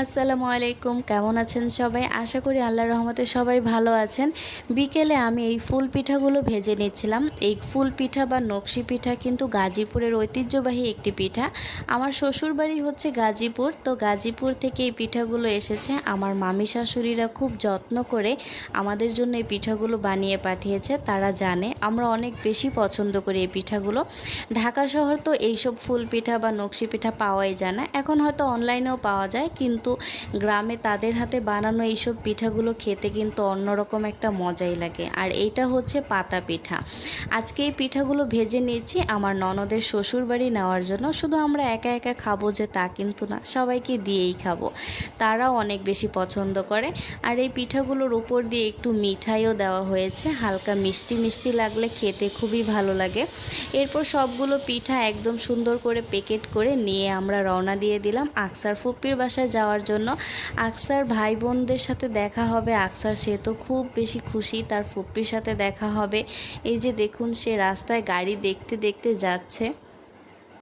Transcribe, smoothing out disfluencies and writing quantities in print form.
আসসালামু আলাইকুম, কেমন আছেন সবাই? আশা করি আল্লাহর রহমতে সবাই ভালো আছেন। বিকেলে আমি এই ফুল পিঠাগুলো ভেজে নিচ্ছিলাম। এই ফুল পিঠা বা নকশি পিঠা কিন্তু গাজীপুরের ঐতিহ্যবাহী একটি পিঠা। আমার শ্বশুরবাড়ি হচ্ছে গাজীপুর, তো গাজীপুর থেকে এই পিঠাগুলো এসেছে। আমার মামি শাশুড়িরা খুব যত্ন করে আমাদের জন্য এই পিঠাগুলো বানিয়ে পাঠিয়েছে। তারা জানে আমরা অনেক বেশি পছন্দ করি এই পিঠাগুলো। ঢাকা শহর তো এইসব ফুল পিঠা বা নকশি পিঠা পাওয়াই যায় না। এখন হয়তো অনলাইনেও পাওয়া যায়, কিন্তু গ্রামে তাদের হাতে বানানো এইসব পিঠাগুলো খেতে কিন্তু অন্যরকম একটা মজাই লাগে। আর এইটা হচ্ছে পাতা পিঠা। আজকে এই পিঠাগুলো ভেজে নিয়েছি আমার ননদের শ্বশুর বাড়ি নেওয়ার জন্য। শুধু আমরা একা একা খাবো যে তা কিন্তু না, সবাইকে দিয়েই খাবো। তারাও অনেক বেশি পছন্দ করে। আর এই পিঠাগুলোর উপর দিয়ে একটু মিঠাইও দেওয়া হয়েছে, হালকা মিষ্টি মিষ্টি লাগলে খেতে খুবই ভালো লাগে। এরপর সবগুলো পিঠা একদম সুন্দর করে প্যাকেট করে নিয়ে আমরা রওনা দিয়ে দিলাম আকসার ফুপ্পির বাসায় যাওয়ার জন্য। আকসার ভাই বোনদের সাথে দেখা হবে। আকসার সে তো খুব বেশি খুশি তার ফুপ্পির সাথে দেখা হবে। এই যে দেখুন, সে রাস্তায় গাড়ি দেখতে দেখতে যাচ্ছে।